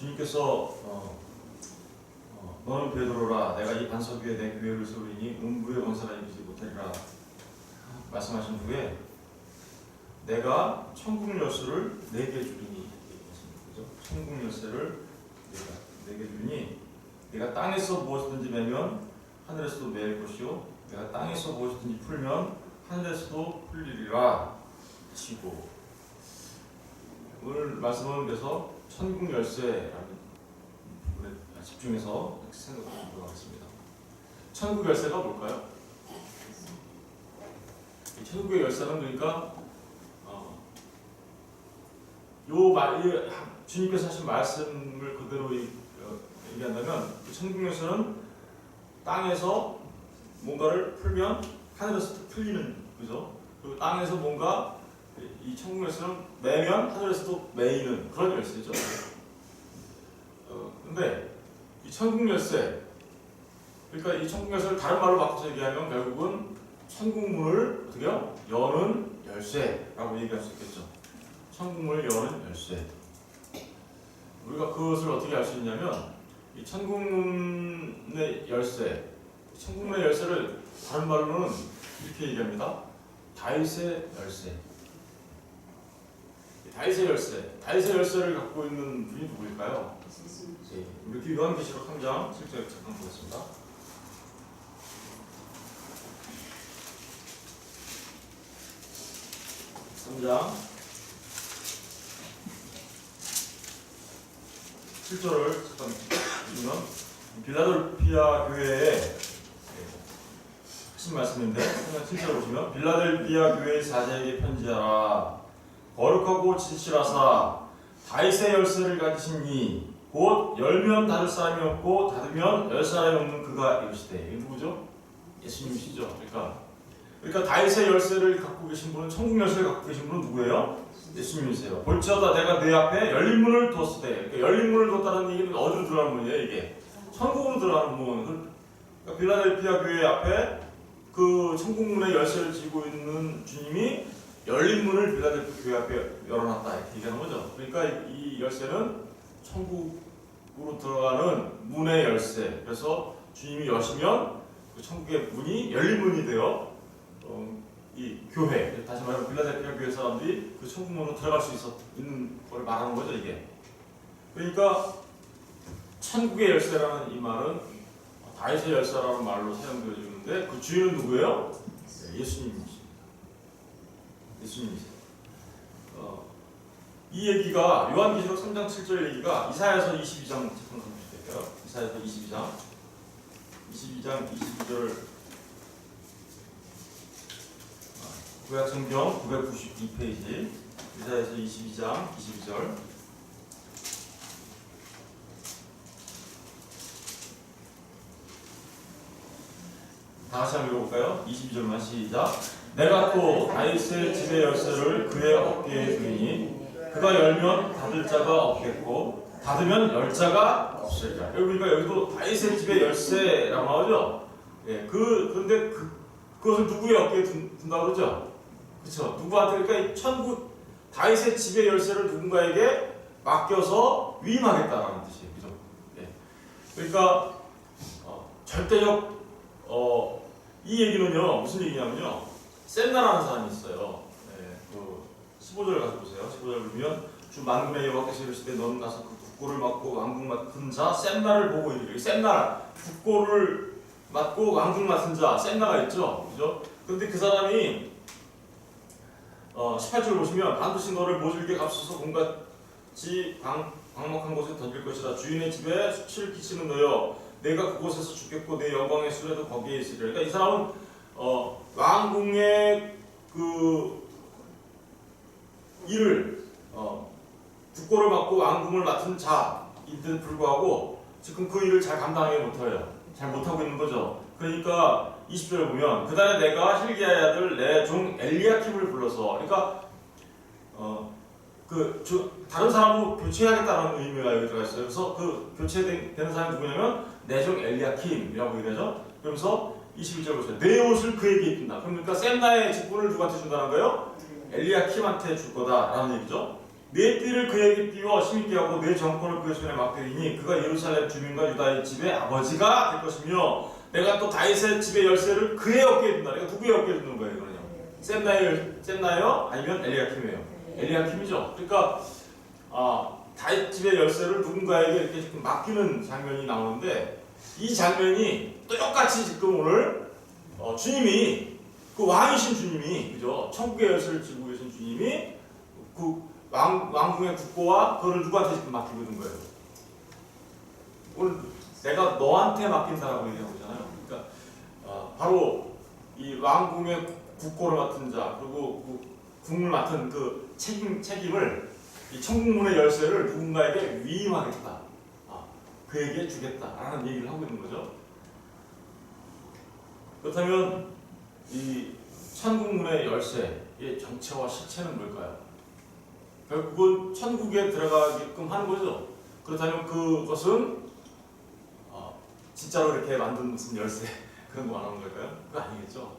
주님께서 너는 베드로라 내가 이 반석 위에 내 교회를 세우리니 음부의 권세가 이기지 못하리라 말씀하신 후에 내가 천국 열쇠를 내게 주리니 그죠? 천국 열쇠를 내게 주리니 내가 땅에서 무엇이든지 매면 하늘에서도 매일 것이요 내가 땅에서 무엇이든지 풀면 하늘에서도 풀리리라 하시고 오늘 말씀은 그래서 천국 열쇠라는 부분에 집중해서 생각해 보도록 하겠습니다. 천국 열쇠가 뭘까요? 천국의 열쇠는 그러니까 주님께서 하신 말씀을 그대로 얘기한다면 그 천국 열쇠는 땅에서 뭔가를 풀면 하늘에서 풀리는 거죠. 그리고 땅에서 뭔가 이 천국 열쇠는 매면 하늘에서도 매이는 그런 열쇠죠. 근데 이 천국 열쇠 그러니까 이 천국 열쇠를 다른 말로 바꿔서 얘기하면 결국은 천국 문을 어떻게요? 여는 열쇠라고 얘기할 수 있겠죠. 천국 문을 여는 열쇠. 우리가 그것을 어떻게 알 수 있냐면 이 천국 문의 열쇠, 천국 문의 열쇠를 다른 말로는 이렇게 얘기합니다. 다윗의 열쇠. 다윗의 열쇠. 다윗의 열쇠를 갖고 있는 분이 누구일까요? 우리 요한계시록 3장 7절 잠깐 보겠습니다. (3장) 7절을 잠깐 보시면 빌라델피아 교회에 하신 말씀인데 7절 보시면 빌라델피아 교회의 사제에게 편지하라. 거룩하고 진실하사 다윗의 열쇠를 가지신 이 곧 열면 닫을 사람이 없고 닫으면 열 사람이 없는 그가 이르시되. 이게 누구죠? 예수님이시죠. 그러니까 다윗의 열쇠를 갖고 계신 분은 천국 열쇠를 갖고 계신 분은 누구예요? 예수님이세요. 볼지어다 내가 내 앞에 열린 문을 두었으되. 그러니까 열린 문을 두었다는 얘기는 어디로 들어가는 문이에요? 이게 천국으로 들어가는 문. 그러니까 빌라델피아 교회 앞에 그 천국 문의 열쇠를 쥐고 있는 주님이 열린 문을 빌라델피아 교회 앞에 열어놨다 이렇게 얘기하는 거죠. 그러니까 이 열쇠는 천국으로 들어가는 문의 열쇠. 그래서 주님이 여시면 그 천국의 문이 열린 문이 되어 이 교회, 다시 말하면 빌라델피아 교회 사람들이 그 천국 문으로 들어갈 수 있는 걸 말하는 거죠 이게. 그러니까 천국의 열쇠라는 이 말은 다윗의 열쇠라는 말로 사용되어지는데 그 주인은 누구예요? 예수님이십니다. 예수님이세요. 이 얘기가 요한계시록 3장 7절 얘기가 이사야서 22장 잠깐 보실게요. 이사야서 22장 22절 구약성경 992페이지 이사야서 22장 22절 다시 한번 읽어볼까요? 22절만 시작. 내가 또 다윗의 집의 열쇠를 그의 어깨에 주리니 그가 열면 닫을 자가 없겠고 닫으면 열 자가 없으리라. 그러니까 여기도 다윗의 집의 열쇠라고 나오죠. 예, 그런데 그것을 누구의 어깨에 둔다고 그러죠? 그렇죠. 누구한테 그러니까 천국 다윗의 집의 열쇠를 누군가에게 맡겨서 위임하겠다라는 뜻이에요. 그죠? 예. 그러니까 절대적 이 얘기는요 무슨 얘기냐면요 셈나라는 사람이 있어요. 예, 그 15절 가서 보세요. 15절 보면 주 만군의 여호와께서 이르시되 너는 가서 그 국고를 맡고 왕궁 맡은 자 셈나를 보고 이르기를. 셈나 국고를 맡고 왕궁 맡은 자 셈나가 있죠. 그죠? 그런데 그 사람이 18절 보시면 반드시 너를 모질게 값서서 공같이 방목한 곳에 던질 것이라. 주인의 집에 수치를 끼치는 너여 내가 그곳에서 죽겠고 내 영광의 수레도 거기에 있으리라. 그러니까 이 사람은 왕궁의 그 일을 국고를 맡고 왕궁을 맡은 자인데도 불구하고 지금 그 일을 잘 감당하지 못해요. 잘 못하고 있는 거죠. 그러니까 20절에 보면 그날에 내가 힐기야의 아들 내 종 엘리야킴을 불러서 그러니까 다른 사람으로 교체하겠다는 의미가 여기 들어가 있어요. 그래서 그 교체되는 사람이 누구냐면 내 종 엘리야킴이라고 얘기하죠. 그러면서 21절 보세요. 내 옷을 그에게 입힌다. 그러니까 셈나의 직분을 누구한테 준다는 거예요? 엘리야킴한테 줄 거다라는 얘기죠. 내 띠를 그에게 띄워 힘있게 하고 내 정권을 그의 손에 맡기리니 그가 예루살렘 주민과 유다의 집의 아버지가 될 것이며 내가 또 다윗의 집의 열쇠를 그의 어깨에 둔다. 내가 누구의 어깨에 두는 거예요? 이거는요. 셈나예요? 아니면 엘리야킴이에요? 엘리야킴이죠. 그러니까 다윗 집의 열쇠를 누군가에게 이렇게 지금 맡기는 장면이 나오는데 이 장면이 똑같이 지금 오늘 주님이 그 왕이신 주님이 그죠? 천국의 열쇠를 쥐고 계신 주님이 그 왕궁의 국고와 그거를 누구한테 지금 맡기고 있는 거예요? 오늘 내가 너한테 맡긴다라고 얘기하고 있잖아요. 그러니까 바로 이 왕궁의 국고를 맡은 자 그리고 그 궁을 맡은 그 책임을 이 천국문의 열쇠를 누군가에게 위임하겠다. 그에게 주겠다라는 얘기를 하고 있는 거죠. 그렇다면 이 천국문의 열쇠의 정체와 실체는 뭘까요? 결국은 천국에 들어가게끔 하는 거죠. 그렇다면 그것은 진짜로 이렇게 만든 무슨 열쇠 그런 거 말하는 걸까요? 그거 아니겠죠.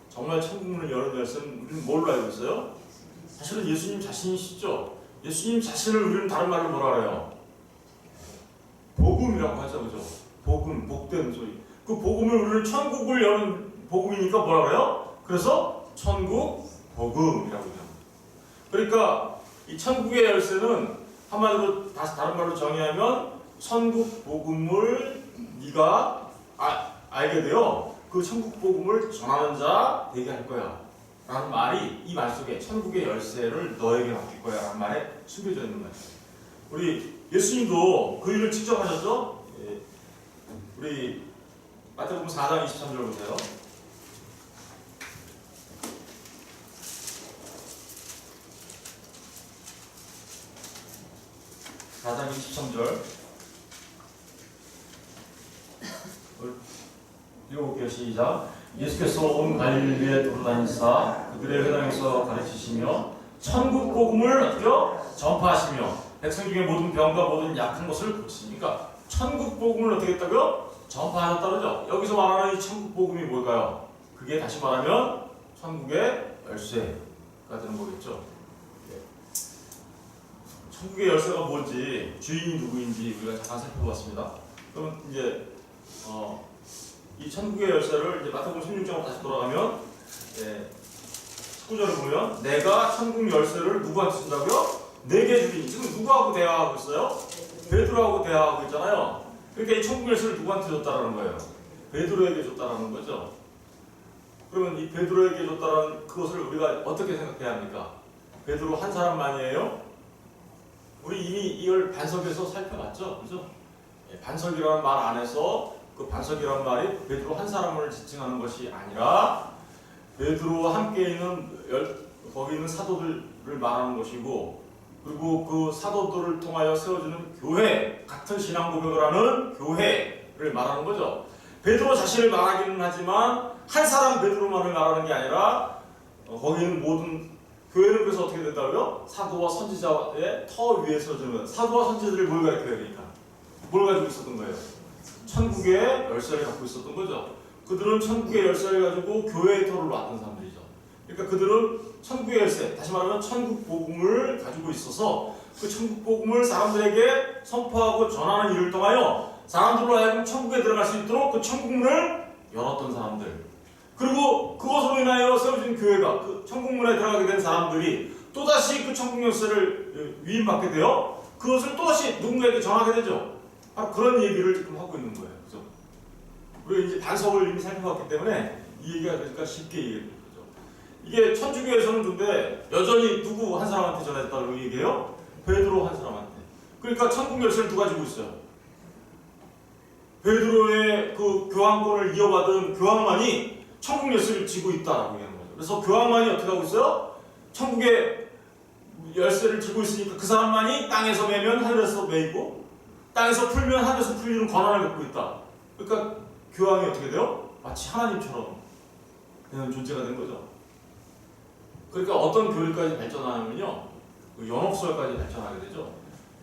정말 천국문을 여는 열쇠는 우리는 뭘로 알고 있어요? 사실은 예수님 자신이시죠. 예수님 자신을 우리는 다른 말로 뭐라 그래요? 복음이라고 하죠, 그죠? 복음, 복된 소리. 그 복음을 우리는 천국을 여는 복음이니까 뭐라 그래요? 그래서 천국 복음이라고 해요. 그러니까 이 천국의 열쇠는 한마디로 다시 다른 말로 정의하면 천국 복음을 네가 알게 되어 그 천국 복음을 전하는 자 되게 할 거야 라는 말이 이 말 속에 천국의 열쇠를 너에게 맡길 거야 라는 말에 숨겨져 있는 거예요. 우리 예수님도 그 일을 직접 하셨죠? 우리 마태복음 4장 23절 보세요. 4장 23절 읽어볼게요. 시작. 예수께서 온 갈릴리에 돌아다니사 그들의 회당에서 가르치시며 천국 복음을 어떻게 전파하시며 백성 중에 모든 병과 모든 약한 것을 고치니까 천국 복음을 어떻게 했다고요? 전파하셨다 그러죠. 여기서 말하는 이 천국 복음이 뭘까요? 그게 다시 말하면 천국의 열쇠가 되는 거겠죠. 천국의 열쇠가 뭔지, 주인이 누구인지 우리가 잠깐 살펴봤습니다. 그럼 이제 이 천국의 열쇠를 이제 마태복음 16장으로 다시 돌아가면 19절을 보면 내가 천국 열쇠를 누구한테 준다고요? 내게 주리니. 지금 누구하고 대화하고 있어요? 베드로하고 대화하고 있잖아요. 그러니까 이 천국 열쇠를 누구한테 줬다라는 거예요? 베드로에게 줬다라는 거죠. 그러면 이 베드로에게 줬다라는 그것을 우리가 어떻게 생각해야 합니까? 베드로 한 사람만이에요? 우리 이미 이걸 반석에서 살펴봤죠, 그죠? 반석이라는 말 안에서 그 반석이라는 말이 베드로 한 사람을 지칭하는 것이 아니라 베드로와 함께 있는 거기 있는 사도들을 말하는 것이고, 그리고 그 사도들을 통하여 세워주는 교회, 같은 신앙 고백을 하는 교회를 말하는 거죠. 베드로 자신을 말하기는 하지만 한 사람 베드로만을 말하는 게 아니라 거기 있는 모든 교회는 그래서 어떻게 된다고요? 사도와 선지자의 터 위에 서주는 사도와 선지자들이 뭘 가르쳐야 되니까 뭘 가지고 있었던 거예요? 천국의 열쇠를 갖고 있었던 거죠. 그들은 천국의 열쇠를 가지고 교회의 터를 놨던 사람들이죠. 그러니까 그들은 천국의 열쇠, 다시 말하면 천국 복음을 가지고 있어서 그 천국 복음을 사람들에게 선포하고 전하는 일을 통하여 사람들로 하여금 천국에 들어갈 수 있도록 그 천국문을 열었던 사람들. 그리고 그것으로 인하여 세워진 교회가 그 천국문에 들어가게 된 사람들이 또다시 그 천국 열쇠를 위임받게 되어 그것을 또다시 누군가에게 전하게 되죠. 바로 그런 얘기를 지금 하고 있는 거예요. 그죠? 우리가 이제 반석을 이미 살펴봤기 때문에 이 얘기가 그러니까 쉽게 얘기해요. 이게 천주교에서는 근데 여전히 누구 한 사람한테 전했다고 얘기해요? 베드로 한 사람한테. 그러니까 천국 열쇠를 누가 가지고 있어요? 베드로의 그 교황권을 이어받은 교황만이 천국 열쇠를 쥐고 있다라고 얘기하는 거죠. 그래서 교황만이 어떻게 하고 있어요? 천국의 열쇠를 쥐고 있으니까 그 사람만이 땅에서 매면 하늘에서 매이고 땅에서 풀면 하늘에서 풀리는 권한을 갖고 있다. 그러니까 교황이 어떻게 돼요? 마치 하나님처럼 되는 존재가 된 거죠. 그러니까 어떤 교리까지 발전하면요, 그 연옥설까지 발전하게 되죠.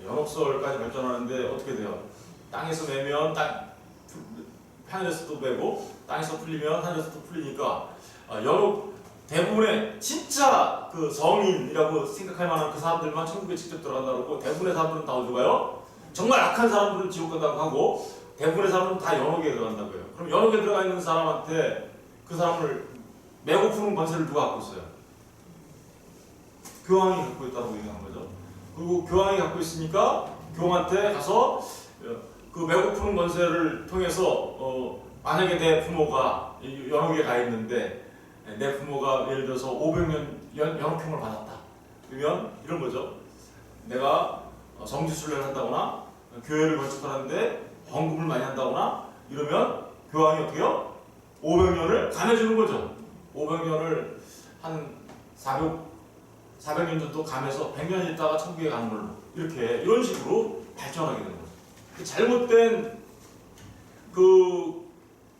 연옥설까지 발전하는데 어떻게 돼요? 땅에서 매면 하늘에서도 매고 땅에서 풀리면 하늘에서도 풀리니까 대부분의 진짜 그 성인이라고 생각할 만한 그 사람들만 천국에 직접 들어간다고 그러고 대부분의 사람들은 다 어디 가요? 정말 악한 사람들은 지옥 간다고 하고 대부분의 사람들은 다 연옥에 들어간다고 해요. 그럼 연옥에 들어가 있는 사람한테 그 사람을 매고 푸는 권세를 누가 갖고 있어요? 교황이 갖고 있다고 얘기한 거죠. 그리고 교황이 갖고 있으니까 교황한테 가서 그 매고 푸는 권세를 통해서 만약에 내 부모가 연옥에 가 있는데 내 부모가 예를 들어서 500년 연옥형을 받았다. 그러면 이런 거죠. 내가 성지순례를 한다거나 교회를 건축하는데 헌금을 많이 한다거나 이러면 교황이 어떻게 해요? 500년을 감해주는 거죠. 500년을 한 400년 정도 감해서 100년 있다가 천국에 가는 걸로 이런 식으로 발전하게 되는 거죠. 잘못된 그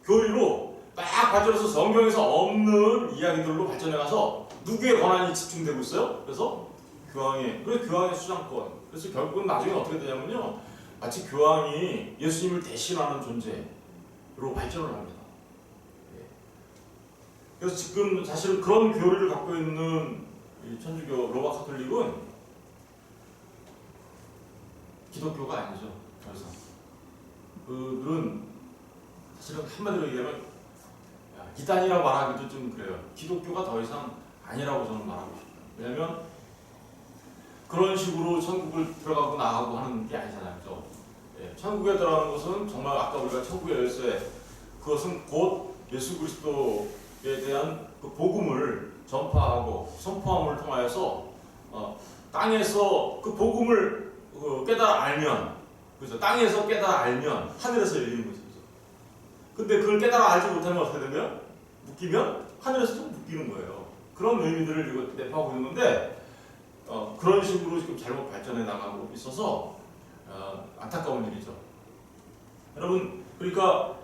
교리로 막 발전해서 성경에서 없는 이야기들로 발전해가서 누구의 권한이 집중되고 있어요? 그래서 교황의 수장권. 그래서 결국은 나중에 어떻게 되냐면요, 마치 교황이 예수님을 대신하는 존재로 발전을 합니다. 그래서 지금 사실은 그런 교리를 갖고 있는 천주교 로마 카톨릭은 기독교가 아니죠. 더 이상 그들은 사실은 한마디로 얘기하면 이단이라고 말하기도 좀 그래요. 기독교가 더 이상 아니라고 저는 말하고 싶어요. 왜냐하면 그런 식으로 천국을 들어가고 나가고 하는 게 아니잖아요. 그렇죠? 천국에 들어가는 것은 정말 아까 우리가 천국의 열쇠, 그것은 곧 예수 그리스도에 대한 그 복음을 전파하고 선포함을 통하여서 땅에서 그 복음을 깨달아 알면, 그렇죠? 땅에서 깨달아 알면 하늘에서 열리는 거죠. 근데 그걸 깨달아 알지 못하면 어떻게 되면? 묶이면 하늘에서 좀 묶이는 거예요. 그런 의미들을 이거 내포하고 있는 건데 그런 식으로 지금 잘못 발전해 나가고 있어서 안타까운 일이죠. 여러분, 그러니까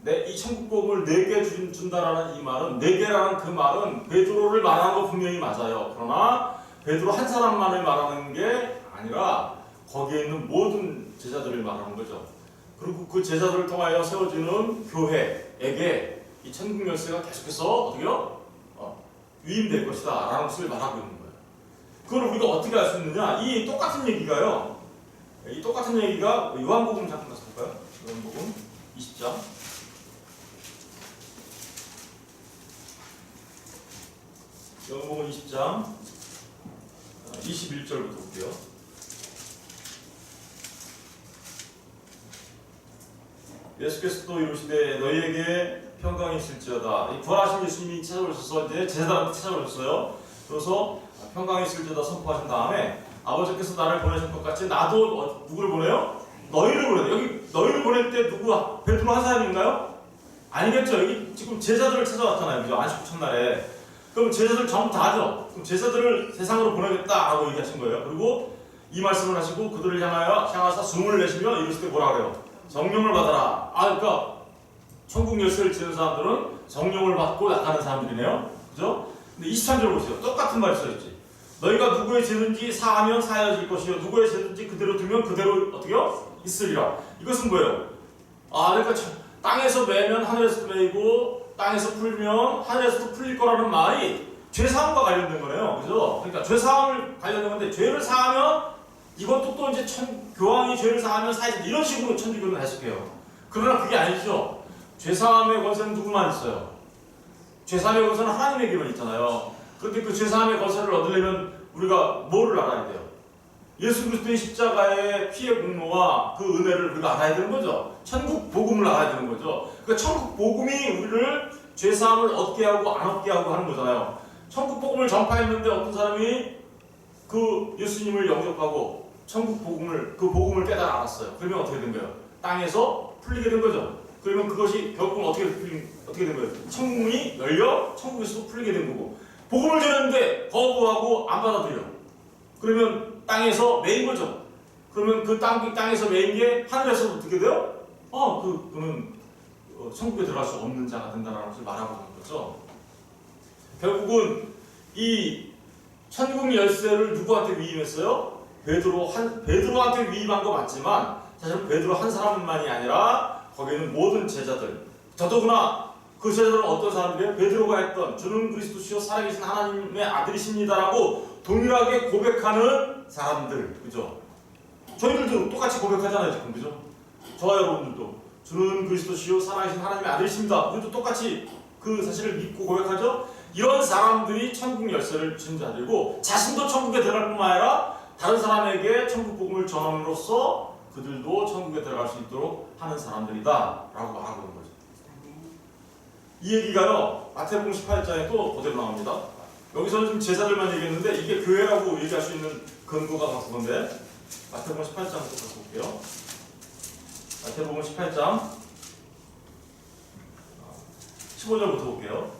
이 천국복음을 4개 준다라는 이 말은 4개라는 그 말은 베드로를 말하는 거 분명히 맞아요. 그러나 베드로 한 사람만을 말하는 게 아니라 거기에 있는 모든 제자들을 말하는 거죠. 그리고 그 제자들을 통하여 세워지는 교회에게 이 천국 열쇠가 계속해서 어떻게요? 위임될 것이다 라는 것을 말하고 있는 거예요. 그걸 우리가 어떻게 알 수 있느냐? 이 똑같은 얘기가요. 이 똑같은 얘기가 요한복음 잠깐 가서 볼까요? 요한복음 20장. 요한복음 20장 21절부터 볼게요. 예수께서 또 이르시되 너희에게 평강이 있을지어다. 이 부활하신 예수님이 찾아오셔서 이제 제자들한테 찾아오셨어요. 그래서 평강이 있을지어다 선포하신 다음에 아버지께서 나를 보내신 것 같이 나도 누구를 보내요? 너희를 보내요. 여기 너희를 보낼 때 누구? 베드로 한 사람인가요? 아니겠죠. 여기 지금 제자들을 찾아왔잖아요. 그죠? 안식 첫날에. 그럼 제자들 전부 다죠. 그럼 제자들을 세상으로 보내겠다라고 얘기하신 거예요. 그리고 이 말씀을 하시고 그들을 향하사 숨을 내쉬며 이랬을 때 뭐라 그래요? 성령을 받아라. 그러니까 천국 열쇠를 지는 사람들은 성령을 받고 나가는 사람들이네요. 그죠? 근데 23절 보세요. 똑같은 말이 써있지. 너희가 누구의 죄든지 사하면 사하여질 것이요 누구의 죄든지 그대로 두면 그대로 어떻게요? 있으리라. 이것은 뭐예요? 그러니까 땅에서 매면 하늘에서도 매이고 땅에서 풀면 하늘에서도 풀릴 거라는 말이 죄사함과 관련된 거네요. 그죠? 그러니까 죄사함을 관련된 건데 죄를 사하면 이것도 또 이제 교황이 죄를 사하면 사야지 이런 식으로 천주교는 해석해요. 그러나 그게 아니죠. 죄사함의 권세는 누구만 있어요? 죄사함의 권세는 하나님에게만 있잖아요. 그런데 그 죄사함의 권세를 얻으려면 우리가 뭐를 알아야 돼요? 예수 그리스도의 십자가의 피의 공로와 그 은혜를 우리가 알아야 되는 거죠. 천국 복음을 알아야 되는 거죠. 그러니까 천국 복음이 우리를 죄사함을 얻게 하고 안 얻게 하고 하는 거잖아요. 천국 복음을 전파했는데 어떤 사람이 그 예수님을 영접하고 천국 복음을 그 복음을 깨달아 알았어요. 그러면 어떻게 된 거예요? 땅에서 풀리게 된 거죠. 그러면 그것이 결국은 어떻게 된 거예요? 천국문이 열려 천국에서도 풀리게 된 거고, 복음을 전했는데 거부하고 안 받아들여. 그러면 땅에서 매인 거죠. 그러면 그 땅에서 매인 게 하늘에서 어떻게 돼요? 그는 천국에 들어갈 수 없는 자가 된다는 것을 말하고 있는 거죠. 결국은 이 천국 열쇠를 누구한테 위임했어요? 베드로한테 위임한 거 맞지만 사실 베드로 한 사람만이 아니라 거기에는 모든 제자들, 더더구나 그 제자들은 어떤 사람들이에요? 베드로가 했던 주는 그리스도시요 살아계신 하나님의 아들이십니다라고 동일하게 고백하는 사람들, 그죠? 저희들도 똑같이 고백하잖아요, 지금, 그죠? 저와 여러분들도 주는 그리스도시요 살아계신 하나님의 아들이십니다. 우리도 똑같이 그 사실을 믿고 고백하죠. 이런 사람들이 천국 열쇠를 쥔 자들이고 자신도 천국에 들어갈 뿐만 아니라 다른 사람에게 천국 복음을 전함으로써 그들도 천국에 들어갈 수 있도록 하는 사람들이다 라고 말하고 있는 거죠. 이 얘기가요 마태복음 18장에 또 그대로 나옵니다. 여기서는 지금 제자들만 얘기했는데 이게 교회라고 얘기할 수 있는 근거가 그건데 마태복음 18장 또 갖고 볼게요. 마태복음 18장 15절부터 볼게요.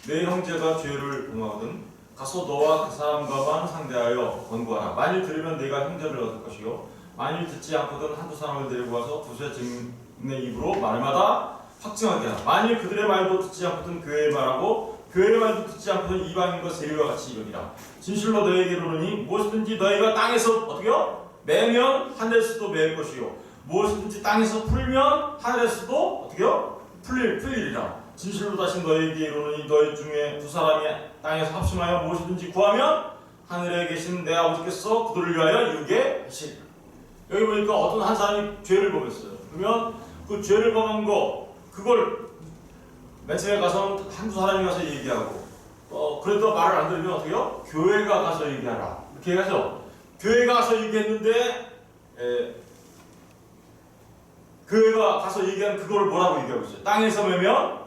내 형제가 죄를 범하거든 가서 너와 그 사람과만 상대하여 권고하라. 만일 들으면 내가 형제를 얻을 것이요 만일 듣지 않거든 한두 사람을 데리고 와서 두세 증인의 입으로 말마다 확증하게 하라. 만일 그들의 말도 듣지 않거든 교회의 말하고 교회의 말도 듣지 않거든 이방인과 세리와 같이 이르리라. 진실로 너희에게 이르노니 무엇이든지 너희가 땅에서 어떻게요? 매면 하늘에서도 매일 것이요 무엇이든지 땅에서 풀면 하늘에서도 어떻게요? 풀리리라. 진실로 다시 너희에게 이르노니 너희 중에 두 사람이 땅에서 합심하여 무엇이든지 구하면 하늘에 계신 내 아버지께서 그들을 위하여 이루게 하시리라. 여기 보니까 어떤 한 사람이 죄를 범했어요. 그러면 그 죄를 범한 거 그걸 맨 처음에 가서 한두 사람이 가서 얘기하고 그래도 말을 안 들으면 어떻게요? 교회가 가서 얘기하라. 이렇게 얘기하죠. 교회가 가서 얘기했는데 교회가 가서 얘기한 그걸 뭐라고 얘기하고 있어요? 땅에서 매면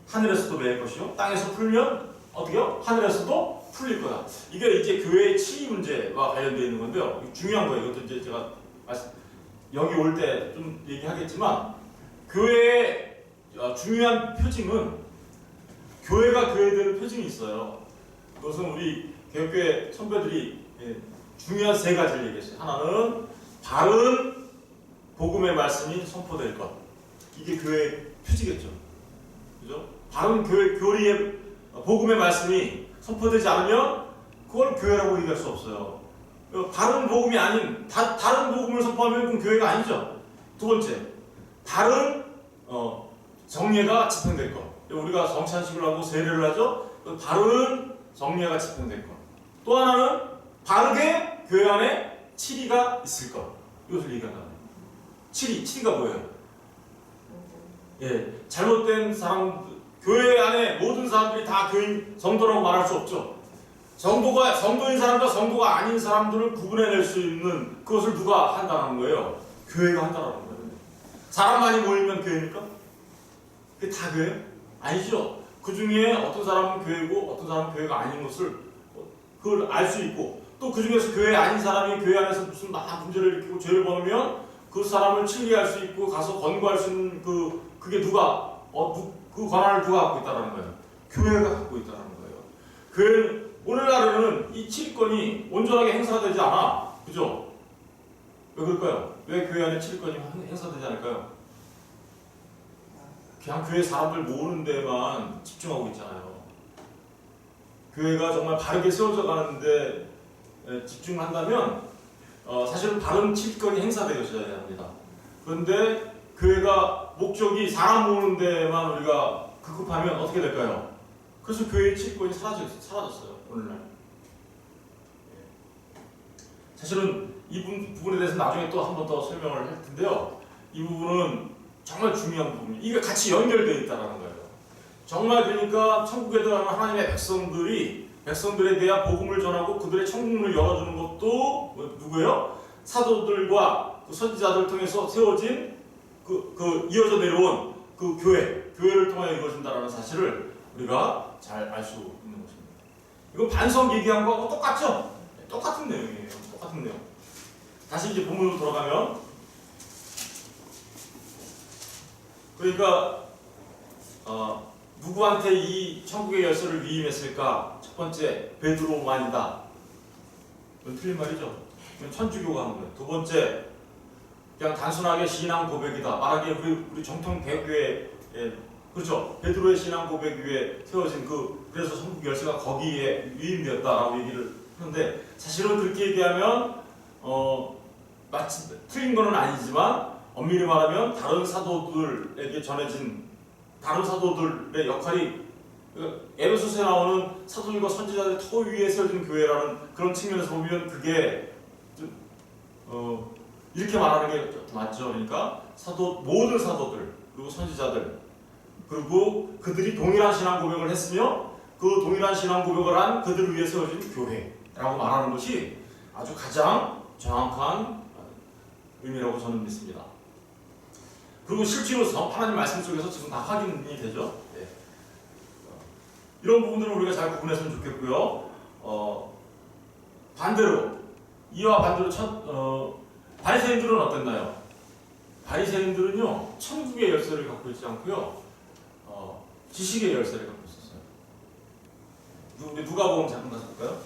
하늘에서도 매일 것이요 땅에서 풀면 어떻게요? 하늘에서도 풀릴 거다. 이게 이제 교회의 치유 문제와 관련되어 있는 건데요. 중요한 거예요. 이것도 이제 제가 여기 올 때 좀 얘기하겠지만 교회의 중요한 표징은 교회가 교회되는 표징이 있어요. 그것은 우리 개혁교회 선배들이 중요한 세 가지를 얘기했어요. 하나는 바른 복음의 말씀이 선포될 것. 이게 교회의 표지겠죠. 그죠? 바른 교리의 복음의 말씀이 선포되지 않으면 그걸 교회라고 얘기할 수 없어요. 바른 복음이 아닌 다른 복음을 선포하면 그건 교회가 아니죠. 두 번째, 바른 정예가 집행될 것. 우리가 성찬식을 하고 세례를 하죠. 바른 정예가 집행될 것. 또 하나는 바르게 교회 안에 치리가 있을 것. 이것을 얘기한다. 치리가 뭐예요? 예, 잘못된 사람, 교회 안에 모든 사람들이 다 교인, 성도라고 말할 수 없죠. 성도인 사람과 성도가 아닌 사람들을 구분해낼 수 있는 그것을 누가 한다는 거예요? 교회가 한다는 거예요. 사람 많이 모이면 교회입니까? 그게 다 교회예요? 아니죠. 그 중에 어떤 사람은 교회고 어떤 사람은 교회가 아닌 것을 그걸 알 수 있고 또 그 중에서 교회 아닌 사람이 교회 안에서 무슨 문제를 일으키고 죄를 범하면 그 사람을 칠리할 수 있고 가서 권고할 수 있는 그게 누가 그 권한을 누가 갖고 있다는 거예요? 교회가 갖고 있다는 거예요. 교회는 오늘날에는 이 칠권이 온전하게 행사되지 않아. 그죠? 왜 그럴까요? 왜 교회 안에 칠권이 행사되지 않을까요? 그냥 교회 사람들 모으는 데만 집중하고 있잖아요. 교회가 정말 바르게 세워져 가는데 집중한다면 사실은 바른 칠권이 행사되어져야 합니다. 그런데 교회가 목적이 사람 모으는 데만 우리가 급급하면 어떻게 될까요? 그래서 교회의 칠권이 사라졌어요. 오늘날. 사실은 이 부분에 대해서 나중에 또 한 번 더 설명을 할 텐데요. 이 부분은 정말 중요한 부분이에요. 이게 같이 연결되어 있다는 거예요. 정말 그러니까 천국에 들어가는 하나님의 백성들에 대한 복음을 전하고 그들의 천국문을 열어주는 것도 누구예요? 사도들과 그 선지자들을 통해서 세워진 그 이어져 내려온 그 교회를 통하여 이루어진다는 사실을 우리가 잘 알 수 있는 것입니다. 이건 반석 얘기한 거하고 똑같죠? 똑같은 내용이에요. 똑같은 내용. 다시 이제 본문으로 돌아가면 그러니까 누구한테 이 천국의 열쇠를 위임했을까? 첫 번째, 베드로만이다. 이건 틀린 말이죠. 이건 천주교가 하는 거예요. 두 번째, 그냥 단순하게 신앙 고백이다. 말하기에 우리 정통 개혁교회 그렇죠. 베드로의 신앙 고백 위에 세워진 그래서 천국 열쇠가 거기에 위임되었다라고 얘기를 하는데 사실은 그렇게 얘기하면 마치 틀린 거는 아니지만 엄밀히 말하면 다른 사도들에게 전해진 다른 사도들의 역할이 에베소서에 나오는 사도들과 선지자들의 터 위에 세워진 교회라는 그런 측면에서 보면 그게 이렇게 말하는 게 맞죠. 그러니까 모든 사도들 그리고 선지자들 그리고 그들이 동일한 신앙 고백을 했으며 그 동일한 신앙 고백을 한 그들을 위해 세워진 교회라고 말하는 것이 아주 가장 정확한 의미라고 저는 믿습니다. 그리고 실제로서 하나님 말씀 속에서 지금 다 확인이 되죠. 네. 이런 부분들은 우리가 잘 구분했으면 좋겠고요. 반대로 이와 반대로 바리새인들은 어땠나요? 바리새인들은요 천국의 열쇠를 갖고 있지 않고요 지식의 열쇠를 갖고 있었어요. 우리 누가복음 잠깐 가서 볼까요?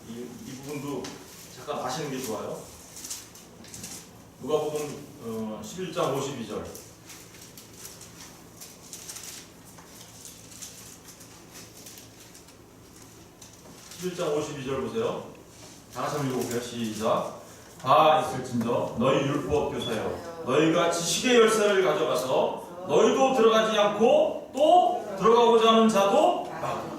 이 부분도 잠깐 아시는 게 좋아요. 누가복음 11장 52절. 보세요. 다 같이 한번 읽어볼게요. 시작. 다 있을진저 너희 율법 교사여 너희가 지식의 열쇠를 가져가서 너희도 들어가지 않고 또 들어가고자 하는 자도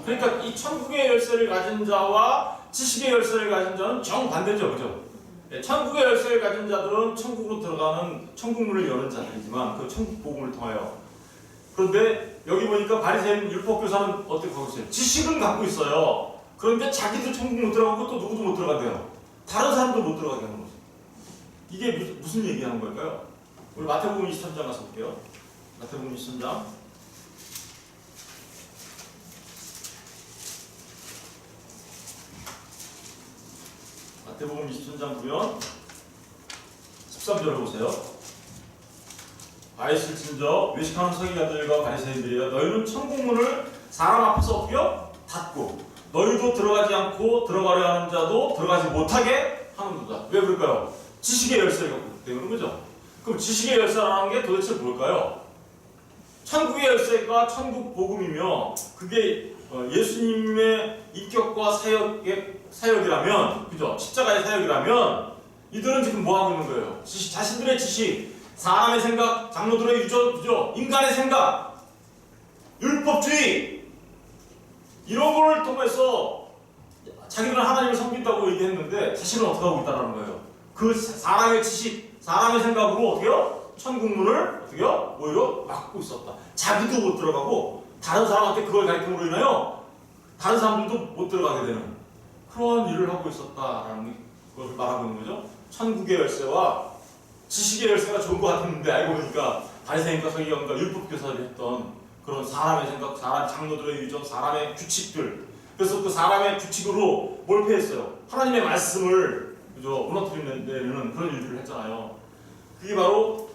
그러니까 이 천국의 열쇠를 가진 자와 지식의 열쇠를 가진 자는 정반대죠. 그죠? 천국의 열쇠를 가진 자들은 천국으로 들어가는 천국문을 여는 자들이지만 그 천국 복음을 통하여 그런데 여기 보니까 바리새인 율법 교사는 어떻게 하고 있어요? 지식은 갖고 있어요. 그런데 자기도 천국 못 들어가고 또 누구도 못 들어간대요. 다른 사람도 못 들어가게 하는 거죠. 이게 무슨 얘기하는 걸까요? 우리 마태복음 23장 가서 볼게요. 마태복음 23장. 마태복음 23장 보면 13절을 보세요. 아이실진저 외식하는 서기관들과 바리새인들이여 너희는 천국문을 사람 앞에서 어떻게 닫고 너희도 들어가지 않고 들어가려 하는 자도 들어가지 못하게 하는도다. 왜 그럴까요? 지식의 열쇠를 갖고 있기 때문에 그죠? 그럼 지식의 열쇠라는 게 도대체 뭘까요? 천국의 열쇠가 천국 복음이며 그게 예수님의 인격과 사역이라면 그죠? 십자가의 사역이라면 이들은 지금 뭐 하고 있는 거예요? 자신들의 지식, 사람의 생각, 장로들의 유저, 그죠? 인간의 생각, 율법주의 이런 걸 통해서 자기들은 하나님을 섬긴다고 얘기했는데 자신은 어떻게 하고 있다는 거예요? 그 사람의 지식, 사람의 생각으로 어떻게요? 천국문을 어떻게요? 오히려 막고 있었다. 자기도 못 들어가고 다른 사람한테 그걸 가르침으로 인하여 다른 사람들도 못 들어가게 되는 그런 일을 하고 있었다라는 걸 말하고 있는 거죠. 천국의 열쇠와 지식의 열쇠가 좋은 것 같았는데 알고 보니까 바리새인과 서기관과 율법교사들이 했던 그런 사람의 생각, 사람 장로들의 유전, 사람의 규칙들. 그래서 그 사람의 규칙으로 뭘 폐했어요? 하나님의 말씀을 그죠? 무너뜨리는 그런 일들을 했잖아요. 그게 바로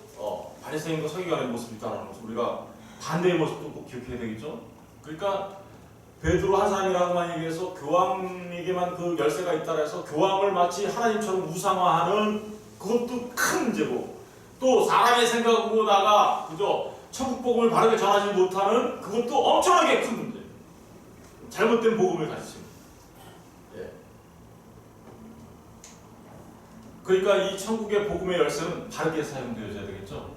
바리새인과 서기관의 모습이다라는 것을 우리가 반대의 모습도 꼭 기억해야 되겠죠. 그러니까 베드로 한 사람이라고만 얘기해서 교황에게만 그 열쇠가 있다라 해서 교황을 마치 하나님처럼 우상화하는 그것도 큰 문제고 또 사람의 생각으로다가 그죠? 천국 복음을 바르게 전하지 못하는 그것도 엄청나게 큰 문제. 잘못된 복음을 가르치는. 예. 그러니까 이 천국의 복음의 열쇠는 바르게 사용되어져야 되겠죠.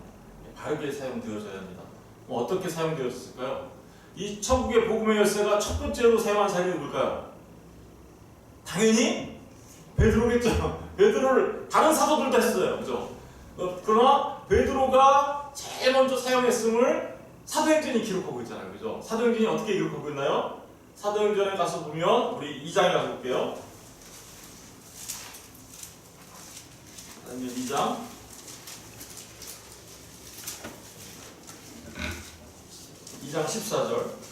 바르게 사용되어져야 합니다. 어떻게 사용되었을까요? 이 천국의 복음의 열쇠가 첫 번째로 사용한 사람이 뭘까요? 당연히 베드로겠죠. 베드로를 다른 사도들도 했어요. 그죠? 그러나 베드로가 제일 먼저 사용했음을 사도행전이 기록하고 있잖아요. 그죠? 사도행전이 어떻게 기록하고 있나요? 사도행전에 가서 보면 우리 2장에 가서 볼게요. 사도행전 2장 2장 14절.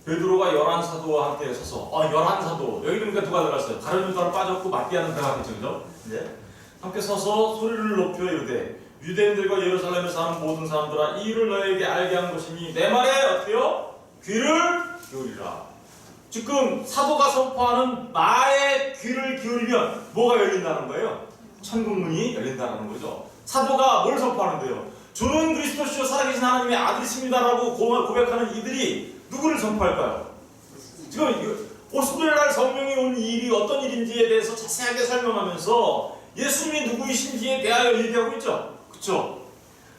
베드로가 11사도와 함께 서서 11사도 여기 그러니까 누가 들어갔어요? 다른 유다로 빠졌고 맞대하는 들어갔겠죠. 그죠? 네. 함께 서서 소리를 높여 이르되 유대인들과 예루살렘에 사는 모든 사람들아 이 일을 너에게 알게 한 것이니 내 말에 어때요? 귀를 기울이라. 지금 사도가 선포하는 말에 귀를 기울이면 뭐가 열린다는 거예요? 천국문이 열린다는 거죠. 사도가 뭘 선포하는데요? 주는 그리스도시요 살아계신 하나님의 아들이십니다라고 고백하는 이들이 누구를 선포할까요? 지금 오순절날 성령이 온 일이 어떤 일인지에 대해서 자세하게 설명하면서 예수님이 누구이신지에 대하여 얘기하고 있죠. 그쵸?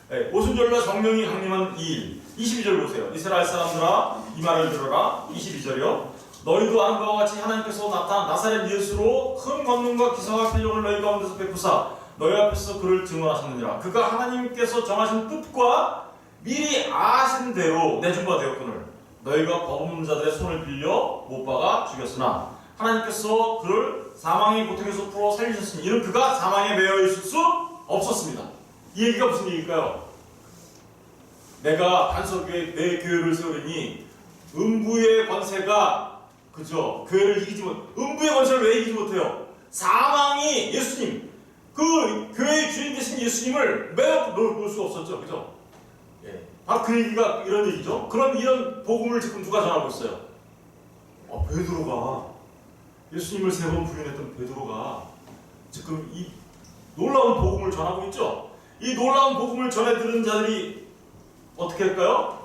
네, 오순절날 성령이 강림한 2일 22절 보세요. 이스라엘 사람들아 이 말을 들어라. 22절이요. 너희도 아는 바와 같이 하나님께서 나타난 나사렛 예수로 큰 권능과 기사와 필력을 너희 가운데서 베푸사 너희 앞에서 그를 증언하셨느니라. 그가 하나님께서 정하신 뜻과 미리 아신 대로 내준 바 되었거늘 너희가 범죄 자들의 손을 빌려 못 박아 죽였으나 하나님께서 그를 사망의 고통에서 풀어 살리셨으니 이는 그가 사망에 매여 있을 수 없었습니다. 이 얘기가 무슨 얘기일까요? 내가 반석에 내 교회를 세우리니 음부의 권세가 그죠? 교회를 이기지 못, 음부의 권세를 왜 이기지 못해요? 사망이 예수님, 그 교회의 주인 되신 예수님을 매어 놓을 수 없었죠, 그죠? 예, 바로 그 얘기가 이런 얘기죠. 그럼 이런 복음을 지금 누가 전하고 있어요? 베드로가 예수님을 3번 부인했던 베드로가 지금 이 놀라운 복음을 전하고 있죠. 이 놀라운 복음을 전해 들은 자들이 어떻게 할까요?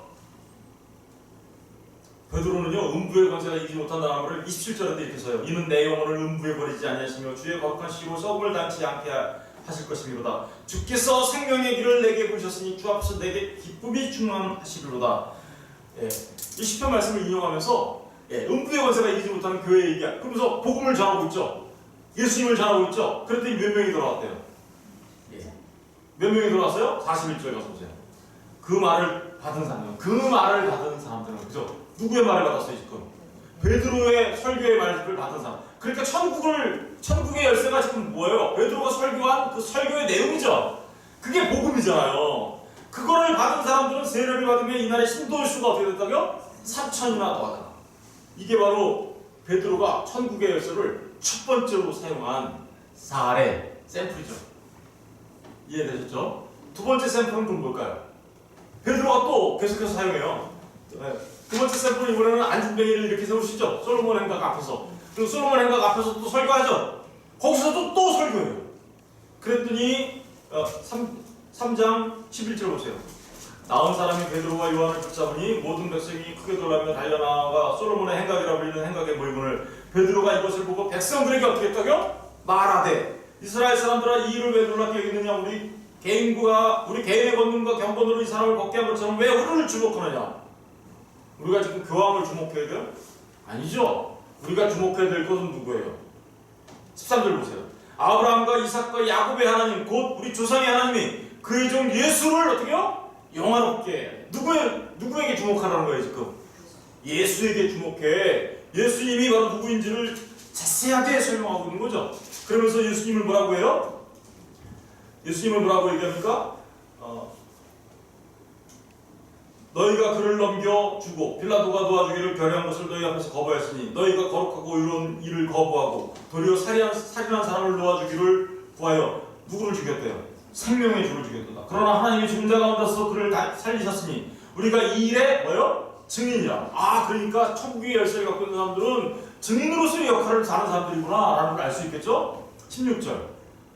베드로는요 음부의 권세가 이기지 못한다는 말을 27절에 이렇게 써요. 이는 내 영혼을 음부에 버리지 아니하시며 주의 거룩한 시로 썩음을 당치 않게 하실 것이미로다. 주께서 생명의 길을 내게 보셨으니 주 앞에서 내게 기쁨이 충만하시리로다. 예, 이 시편 말씀을 인용하면서 음부의 권세가 이기지 못하는 교회 얘기야. 그러면서 복음을 전하고 있죠. 예수님을 전하고 있죠. 그랬더니 몇 명이 돌아왔대요. 몇 명이 돌아왔어요? 41절에 가서 보세요. 그 말을 받은 사람들은 그죠? 누구의 말을 받았어요 지금? 베드로의 설교의 말을 받은 사람. 그러니까 천국의 열쇠가 지금 뭐예요? 베드로가 설교한 그 설교의 내용이죠. 그게 복음이잖아요. 그거를 받은 사람들은 세례를 받으면 이날의 신도의 수가 어떻게 됐다고요? 3,000이나 더하더라. 이게 바로 베드로가 천국의 열쇠를 첫 번째로 사용한 사례, 샘플이죠. 이해되셨죠? 두 번째 샘플은 그럼 뭘까요? 베드로가 또 계속해서 사용해요. 두 번째 샘플은 이번에는 안진뱅이를 이렇게 세우시죠. 솔로몬 행각 앞에서. 그리고 솔로몬 행각 앞에서 또 설교하죠. 거기서도 또 설교해요. 그랬더니 3장 11절 보세요. 나온 사람이 베드로와 요한을 붙잡으니 모든 백성이 크게 놀라며 달려나가 솔로몬의 행각이라 불리는 행각에 모이거늘 베드로가 이것을 보고 백성들에게 어떻게 했다고요? 말하되 이스라엘 사람들아 이 일을 왜 놀랍게 여기느냐. 우리 개인의 권능과 경건으로 이 사람을 걷게 한 것처럼 왜 우리를 주목하느냐. 우리가 지금 교황을 주목해야 돼요? 아니죠. 우리가 주목해야 될 것은 누구예요? 13절 보세요. 아브라함과 이삭과 야곱의 하나님 곧 우리 조상의 하나님이 그의 종 예수를 어떻게요? 영화롭게 누구에게 주목하라는 거예요 지금? 예수에게 주목해. 예수님이 바로 누구인지를 자세하게 설명하고 있는 거죠. 그러면서 예수님을 뭐라고 해요? 예수님을 뭐라고 얘기합니까? 너희가 그를 넘겨주고 빌라도가 도와주기를 결의한 것을 너희 앞에서 거부하였으니 너희가 거룩하고 의로운 일을 거부하고 도리어 살인한 사람을 도와주기를 구하여 누구를 죽였대요? 생명의 주를 죽였다. 그러나 하나님이 죽은 자 가운데서 그를 살리셨으니 우리가 이 일에 뭐요? 증인이라. 그러니까 천국의 열쇠를 갖고 있는 사람들은 증인으로서의 역할을 하는 사람들이구나 라는 걸 알 수 있겠죠? 16절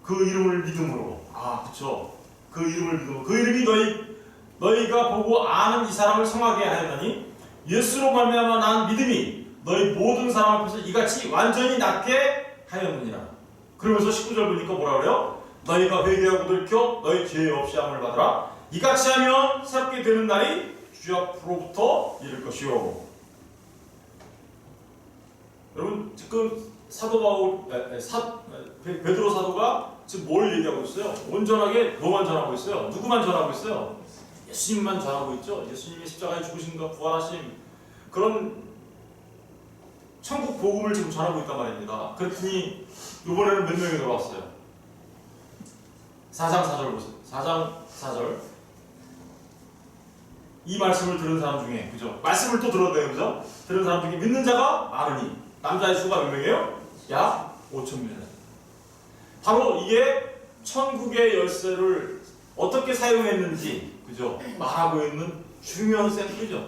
그 이름을 믿음으로. 그쵸. 그 이름을 믿음으로. 그 이름이 너희가 보고 아는 이 사람을 성하게 하였나니 예수로 말미암아 난 믿음이 너희 모든 사람 앞에서 이같이 완전히 낫게 하였느니라. 그러면서 19절 보니까 뭐라 그래요? 너희가 회개하고 돌이켜 너희 죄 없이 함을 받으라. 이같이 하면 새롭게 되는 날이 주 앞으로부터 이를 것이요. 여러분 지금 베드로 사도가 지금 뭘 얘기하고 있어요? 온전하게 뭐만 전하고 있어요? 누구만 전하고 있어요? 예수님만 전하고 있죠. 예수님이 십자가에 죽으신가 부활하심 그런 천국 복음을 지금 전하고 있단 말입니다. 그랬더니 이번에는 몇 명이 돌아왔어요? 4장 4절 보세요. 4장 4절 이 말씀을 들은 사람 중에 그죠? 말씀을 또 들었네요. 그죠? 들은 사람 중에 믿는 자가 많으니 남자의 수가 몇 명이에요? 약 5,000명. 바로 이게 천국의 열쇠를 어떻게 사용했는지 그죠? 말하고 있는 중요한 샘플이죠.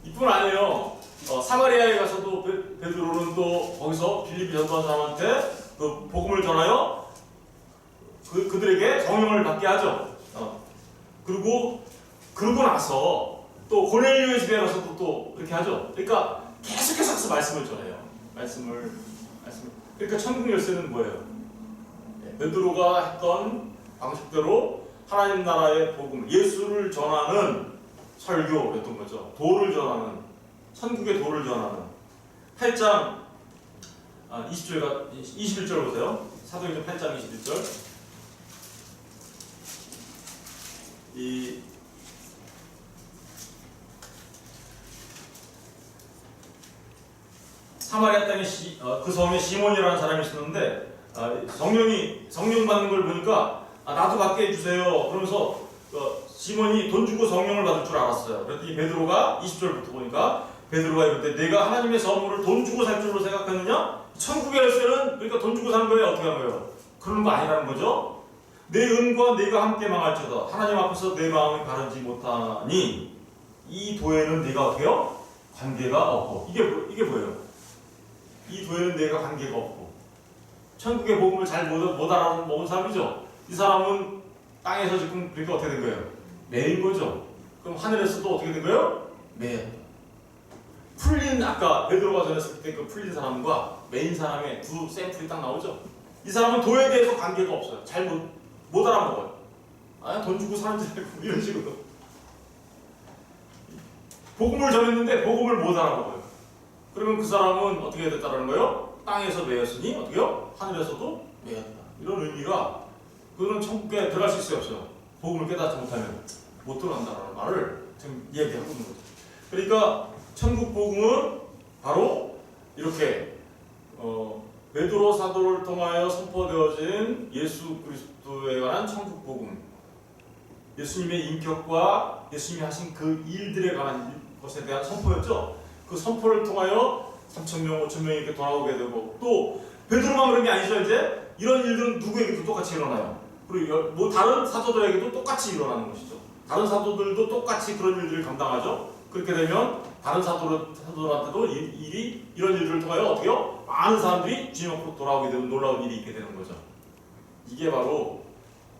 이뿐 아니에요. 사마리아에 가서도 베드로는 또 거기서 빌립이 전도한 사람한테 그 복음을 전하여 그들에게 성령을 받게 하죠. 그러고 나서 또 고넬료의 집에 가서도 또 그렇게 하죠. 그러니까 계속해서 말씀을 전해요. 말씀을. 그러니까 천국 열쇠는 뭐예요? 베드로가 했던 방식대로 하나님 나라의 복음, 예수를 전하는 설교였던 거죠. 도를 전하는, 천국의 도를 전하는. 8장 21절 보세요. 사도행전 8장 21절. 이 사마리아 땅에 그 성에 시몬이라는 사람이 있었는데 성령 받는 걸 보니까 나도 받게 해주세요. 그러면서 시몬이 돈 주고 성령을 받을 줄 알았어요. 그랬더니 베드로가 20절부터 보니까 베드로가 이럴 때 내가 하나님의 선물을 돈 주고 살 줄로 생각하느냐? 천국의 열쇠는 그러니까 돈 주고 사는 거예요? 어떻게 한 거예요? 그런 거 아니라는 거죠. 내 은과 내가 함께 망할지어다. 하나님 앞에서 내 마음을 가르지 못하니 이 도에는 내가 어떻게 해요? 관계가 없고. 이게 뭐예요? 이 도에는 내가 관계가 없고. 천국의 복음을 잘 못 알아먹은 사람이죠. 이 사람은 땅에서 지금 그러니까 어떻게 된 거예요? 매인 거죠. 그럼 하늘에서도 어떻게 된 거예요? 매였다. 풀린 아까 베드로가 전했을 때 그 풀린 사람과 매인 사람의 두 샘플이 딱 나오죠. 이 사람은 도에 대해서 관계가 없어요. 잘 못 알아먹어요. 돈 주고 사는 줄 알고 이런 식으로 복음을 전했는데 복음을 못 알아먹어요. 그러면 그 사람은 어떻게 됐다는 거예요? 땅에서 매였으니 어떻게요? 하늘에서도 매였다. 이런 의미가 그거는 천국에 들어갈 수 있어요, 없어요? 복음을 깨닫지 못하면 못 들어간다는 말을 지금 이야기하고 있는 거죠. 그러니까 천국 복음은 바로 이렇게 베드로 사도를 통하여 선포되어진 예수 그리스도에 관한 천국 복음, 예수님의 인격과 예수님이 하신 그 일들에 관한 것에 대한 선포였죠. 그 선포를 통하여 3,000명, 5,000명이 이렇게 돌아오게 되고, 또 베드로만 그런 게 아니죠. 이제 이런 일들은 누구에게도 똑같이 일어나요. 그리고 뭐 다른 사도들에게도 똑같이 일어나는 것이죠. 다른 사도들도 똑같이 그런 일들을 감당하죠. 그렇게 되면 다른 사도들한테도 이런 일들을 통하여 어떻게요? 많은 사람들이 주님 앞으로 돌아오게 되는 놀라운 일이 있게 되는 거죠. 이게 바로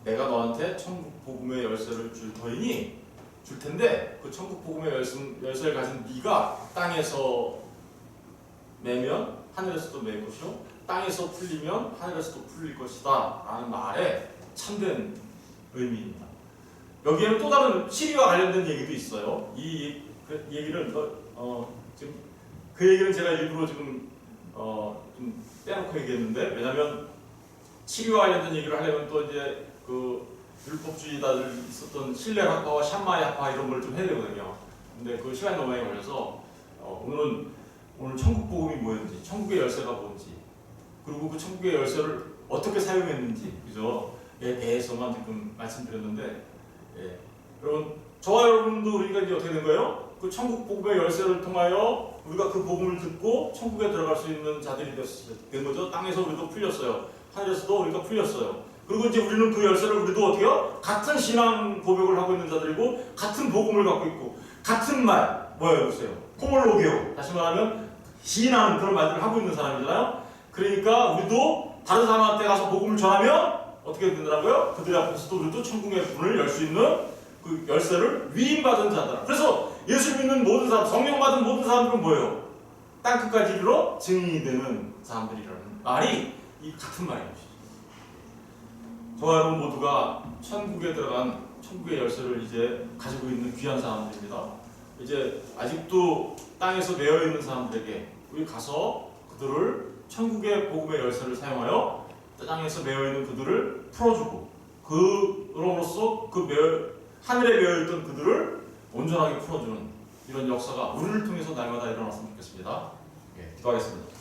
내가 너한테 천국 복음의 열쇠를 줄 텐데 그 천국 복음의 열쇠를 가진 네가 땅에서 매면 하늘에서도 맬 것이요 땅에서 풀리면 하늘에서도 풀릴 것이다 라는 말에 참된 의미입니다. 여기에는 또 다른 시리와 관련된 얘기도 있어요. 이 얘기를 지금 그 얘기는 제가 일부러 지금 좀 빼놓고 얘기했는데, 왜냐하면 시리와 관련된 얘기를 하려면 또 이제 그 율법주의자들 있었던 실레 학파와 샴마이 학파 이런 걸 좀 해야 되거든요. 근데 그 시간이 너무 많이 걸려서 오늘 천국 복음이 뭐였는지, 천국의 열쇠가 뭔지, 그리고 그 천국의 열쇠를 어떻게 사용했는지, 그죠?에 대해서만 지금 말씀드렸는데, 여러분, 저와 여러분도 우리가 이제 어떻게 된 거예요? 그 천국 복음의 열쇠를 통하여 우리가 그 복음을 듣고 천국에 들어갈 수 있는 자들이 된 거죠. 땅에서 우리도 풀렸어요. 하늘에서도 우리가 풀렸어요. 그리고 이제 우리는 그 열쇠를 우리도 어떻게 해요? 같은 신앙 고백을 하고 있는 자들이고, 같은 복음을 갖고 있고, 같은 말, 뭐예요? 보세요. 호몰로게오. 다시 말하면 신앙 그런 말들을 하고 있는 사람이잖아요. 그러니까 우리도 다른 사람한테 가서 복음을 전하면 어떻게 된다고요? 그들 앞에서도 우리도 천국의 문을 열 수 있는 그 열쇠를 위임받은 자들. 그래서 예수 믿는 모든 사람, 성령 받은 모든 사람들은 뭐예요? 땅끝까지 이르러 증인이 되는 사람들이라는 말이 이 같은 말이죠. 저와 여러분 모두가 천국에 들어간 천국의 열쇠를 이제 가지고 있는 귀한 사람들입니다. 이제 아직도 땅에서 매여 있는 사람들에게 우리 가서 그들을 천국의 복음의 열쇠를 사용하여 땅에서 매여 있는 그들을 풀어주고, 그로서 하늘에 매여 있던 그들을 온전하게 풀어주는 이런 역사가 우리를 통해서 날마다 일어났으면 좋겠습니다. 기도하겠습니다.